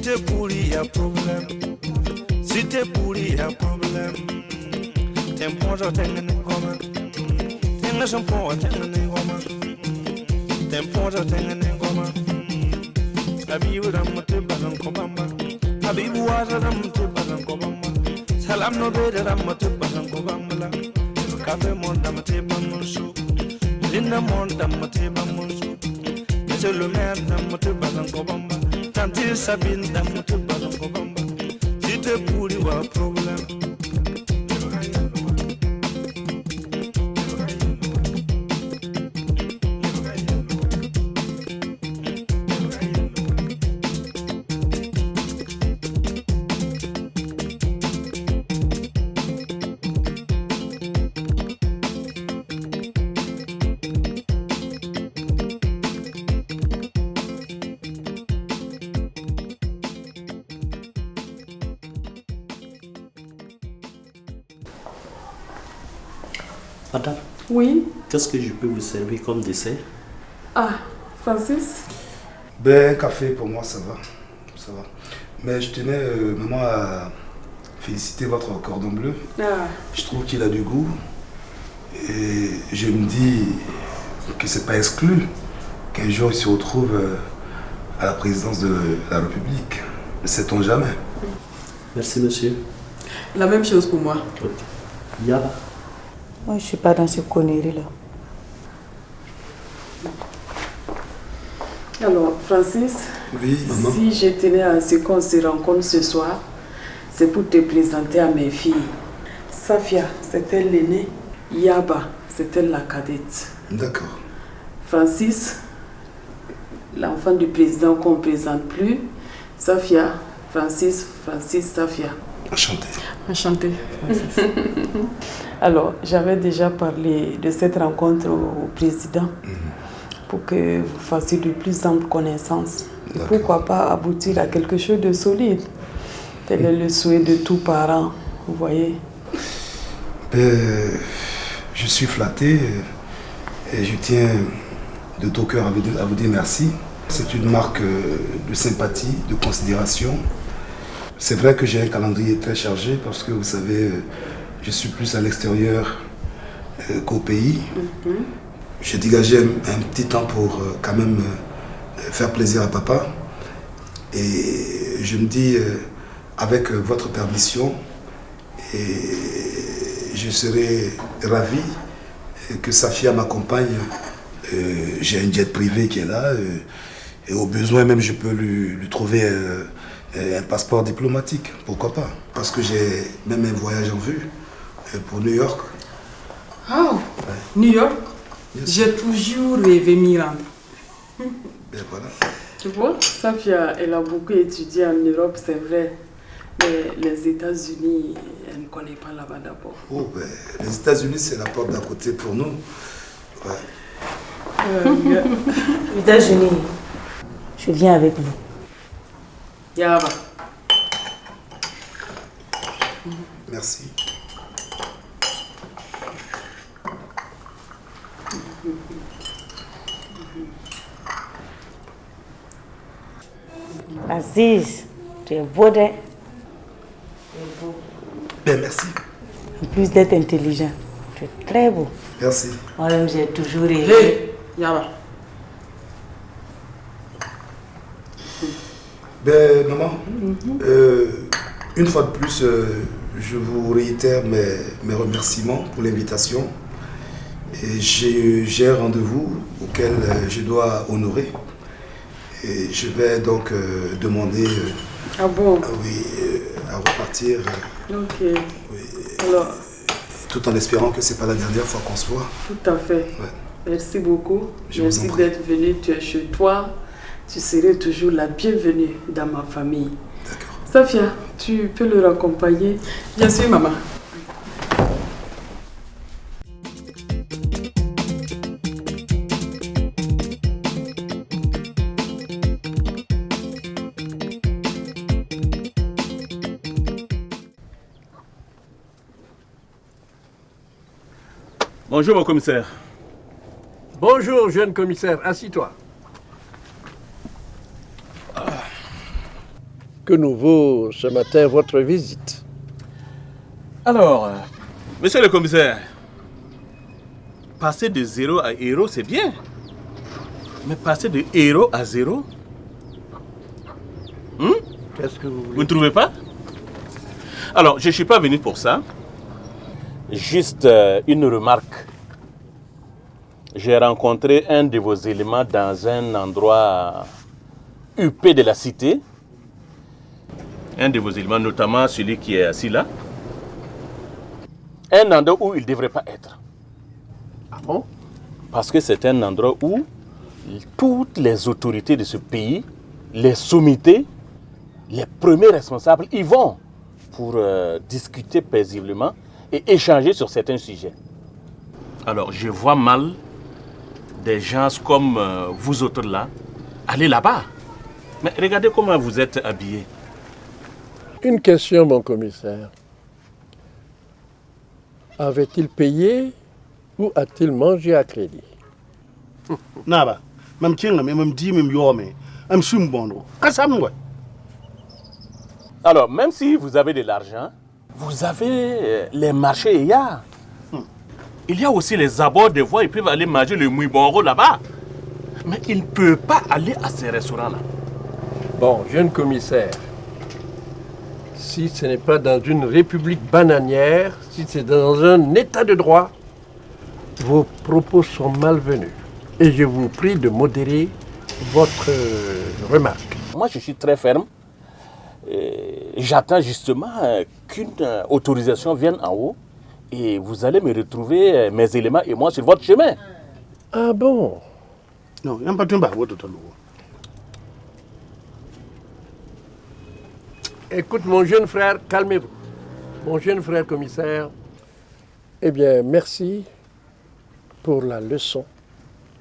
t'es pourri, y'a problème. Si t'es pourri, y'a problème. T'es bon, je t'aime, comment. T'es un champion, je t'aime, comment. T'es bon, je t'aime, comment. Abibu ramate balan kobamba. Abibu waza ramate balan kobamba. Salam no bede ramate balan kobamba. Kafe monta mate bamunsu. Linda monta mate bamunsu. Monsieur le maire ramate balan kobamba. Tante Sabine ramate balan kobamba. Si t'es pourri wa problème. Madame, Oui. qu'est-ce que je peux vous servir comme dessert? Ah, Francis? Ben, café pour moi, ça va. Ça va. Mais je tenais, maman, à féliciter votre cordon bleu. Ah. Je trouve qu'il a du goût. Et je me dis que c'est pas exclu qu'un jour il se retrouve à la présidence de la République. Ne sait-on jamais. Merci, monsieur. La même chose pour moi. Ok. Yaba. Moi, je suis pas dans ces conneries-là. Alors, Francis, oui, maman. Si je tenais à ce qu'on se rencontre ce soir, c'est pour te présenter à mes filles. Safia, c'est elle l'aînée. Yaba, c'est elle la cadette. D'accord. Francis, l'enfant du président qu'on ne présente plus. Safia, Francis, Safia. Enchanté. Enchanté, Francis. Alors, j'avais déjà parlé de cette rencontre au président pour que vous fassiez de plus amples connaissances. Pourquoi pas aboutir à quelque chose de solide. Tel est le souhait de tous parents, vous voyez. Je suis flatté et je tiens de tout cœur à vous dire merci. C'est une marque de sympathie, de considération. C'est vrai que j'ai un calendrier très chargé parce que vous savez, je suis plus à l'extérieur qu'au pays. J'ai dégagé un petit temps pour quand même faire plaisir à papa. Et je me dis, avec votre permission, je serai ravi que Safia m'accompagne. J'ai un jet privé qui est là. Et au besoin même, je peux lui trouver un passeport diplomatique. Pourquoi pas? Parce que j'ai même un voyage en vue pour New York. Oh, ouais. New York? J'ai toujours rêvé m'y rendre. Ben voilà. Tu vois, Safia, elle a beaucoup étudié en Europe, c'est vrai. Mais les États-Unis, elle ne connaît pas là-bas d'abord. Oh, ben, les États-Unis, c'est la porte d'à côté pour nous. Ouais. Les États-Unis, je viens avec vous. Yaba. Merci. Aziz, tu es beau, hein? Ben, merci. En plus d'être intelligent, tu es très beau. Merci. Moi-même, j'ai toujours rêvé. Hey, Yaba. Ben, maman, une fois de plus, je vous réitère mes remerciements pour l'invitation. Et j'ai un rendez-vous auquel je dois honorer. Et je vais donc demander ah bon? À repartir. Ok. Oui, alors, tout en espérant que ce n'est pas la dernière fois qu'on se voit. Tout à fait. Ouais. Merci beaucoup. Merci d'être venu. Tu es chez toi. Tu serais toujours la bienvenue dans ma famille. D'accord. Safia, tu peux le raccompagner? Bien sûr, maman. Bonjour, mon commissaire. Bonjour, jeune commissaire. Assis-toi. Que nous vaut ce matin votre visite? Alors, monsieur le commissaire, passer de 0 à héros, c'est bien. Mais passer de héros à 0, Qu'est-ce que vous vous voulez? ne trouvez pas? Alors, je ne suis pas venu pour ça. Juste une remarque. J'ai rencontré un de vos éléments dans un endroit huppé de la cité. Un de vos éléments, notamment celui qui est assis là. Un endroit où il ne devrait pas être. Ah bon? Parce que c'est un endroit où toutes les autorités de ce pays, les sommités, les premiers responsables y vont pour discuter paisiblement et échanger sur certains sujets. Alors, je vois mal des gens comme vous autres là aller là-bas. Mais regardez comment vous êtes habillés. Une question, mon commissaire. Avait-il payé ou a-t-il mangé à crédit? Naba, même tiens, même dit, même yome, même sumbondo. Kassamwe. Alors, même si vous avez de l'argent, vous avez les marchés IA. Il y a aussi les abords de voies, ils peuvent aller manger le mouibonro là-bas. Mais ils ne peuvent pas aller à ces restaurants-là. Bon, jeune commissaire, si ce n'est pas dans une république bananière, si c'est dans un état de droit, vos propos sont malvenus. Et je vous prie de modérer votre remarque. Moi, je suis très ferme. J'attends justement qu'une autorisation vienne en haut et vous allez me retrouver, mes éléments et moi, sur votre chemin. Ah bon? Non, il n'y a pas de temps. Écoute, mon jeune frère, calmez-vous. Mon jeune frère commissaire, eh bien, merci pour la leçon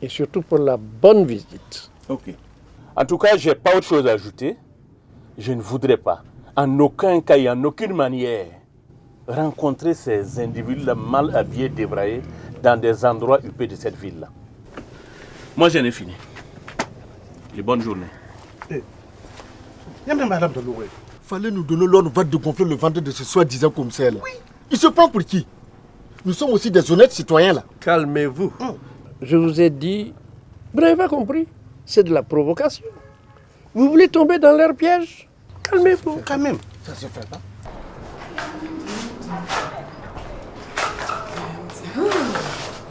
et surtout pour la bonne visite. Ok. En tout cas, je n'ai pas autre chose à ajouter. Je ne voudrais pas, en aucun cas et en aucune manière, rencontrer ces individus-là mal habillés, débraillés, dans des endroits huppés de cette ville-là. Moi, j'en ai fini. Et bonne journée. Fallait nous donner l'ordre de gonfler le ventre de ce soi-disant commissaire là. Oui. Il se prend pour qui? Nous sommes aussi des honnêtes citoyens là. Calmez-vous. Je vous ai dit, vous n'avez pas compris, c'est de la provocation. Vous voulez tomber dans leur piège? Calmez-vous. Quand même. Ça se fait pas.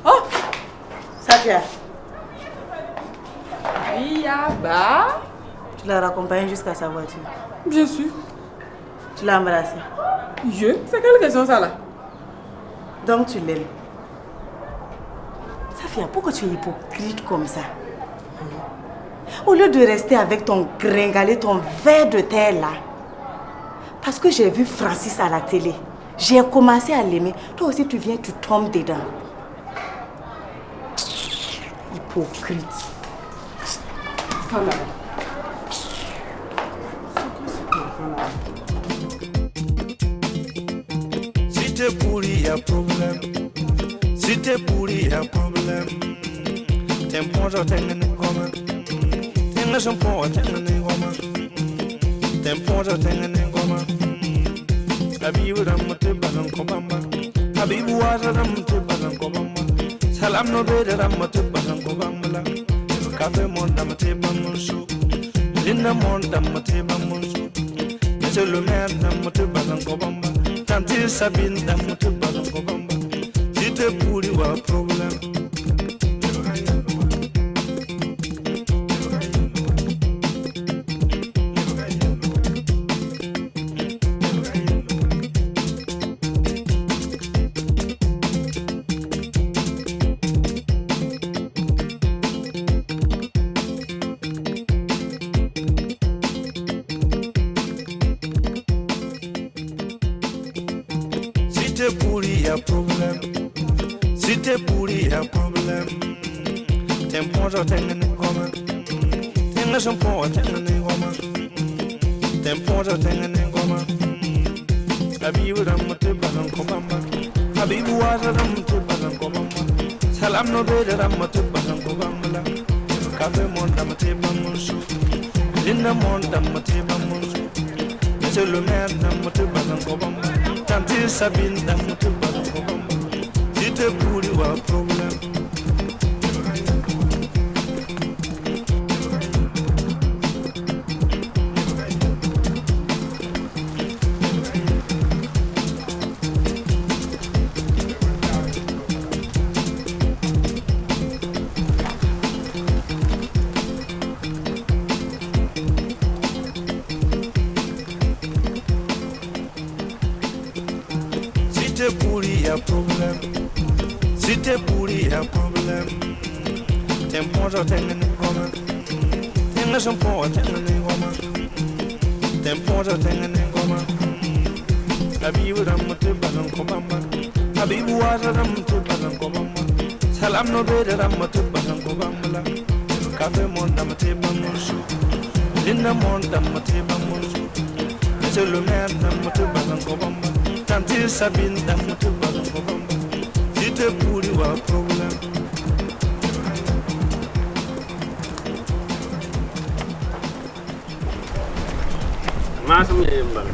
Oh, Safia, Oui, bah. tu l'as raccompagné jusqu'à sa voiture. Bien sûr. Tu l'as embrassé. C'est quelle question ça là? Donc tu l'aimes. Safia, pourquoi tu es hypocrite comme ça? Au lieu de rester avec ton gringalet, ton ver de terre là. Parce que j'ai vu Francis à la télé. J'ai commencé à l'aimer. Toi aussi tu viens, tu tombes dedans. Hypocrite. Voilà. Si t'es pourri, y a problème. Si t'es pourri, y a problème. T'es bon, je t'aime comme. T'es un bon, je t'aime comme. T'es bon, je t'aime comme. Habibu ramte balan kobamba. Habibu waza ramte balan kobamba. Salam no bede ramte balan kobamba. Kafe mon damte bamunsu. Linda mon damte bamunsu. Monsieur le maire damte balan kobamba. Tante Sabine damte balan kobamba. Si t'es pourri ou un problème. Si t'es pourri, y a problème. T'es bon, je t'aime comme. T'es un shampoo, t'es un comme. T'es bon, je t'aime comme. Habibu ramte balan kobamba. Habibu waza ramte balan kobamba. Salam no bede ramte balan kobamba. Kafe mon damte bamunsu. Linda mon damte bamunsu. Monsieur le maire dame te bazan ko bamba. Tante Sabine dame te bazan ko bamba. Si te pourri wa problème. Si t'es pourri, y'a problème. T'es bon, je t'ai gagné comme. T'es un champion, t'es gagné comme. T'es bon, je t'ai gagné comme. Habibu ram te bazan ko bamba. Habibu waza ram te bazan ko bamba. Salam no bede ram te bazan ko bamba. Café mon dame te bamonsu. Linda mon dame te bamonsu. Monsieur le maire dame te bazan ko bamba. Tante Sabine dame te bazan ko bamba. Si t'es pourri wa problème. Masam ya mbal.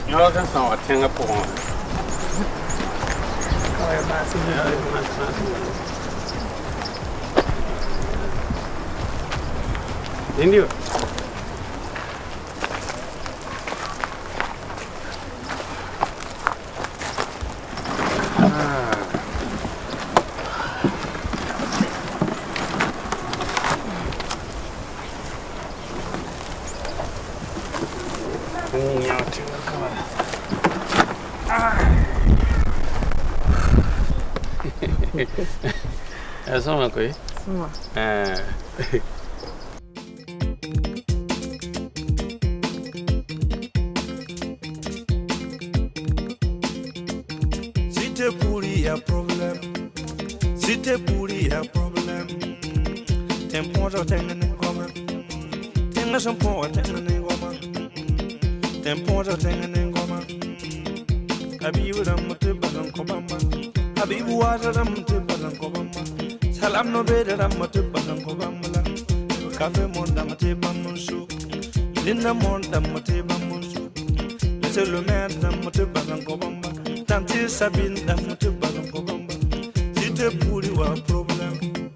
Nyala kan sa wa tenga po. Kawai masam ya. Indio. Sama ko Sama. Si t'es pourri, y'a problème. Si t'es pourri, y'a problème. T'es bon, je t'ai gagné comme. T'es un champion, t'es gagné comme. T'es bon, je t'ai gagné comme. Habibu ram te bazan ko bamba. Habibu waza ram te bazan ko bamba. Salam no bede ram te bazan ko bamba. Café mon dame te bamonsu. Linda mon dame te bamonsu. Monsieur le maire dame te bazan ko bamba. Tante Sabine dame te bazan ko bamba. Si t'es pourri wa problème.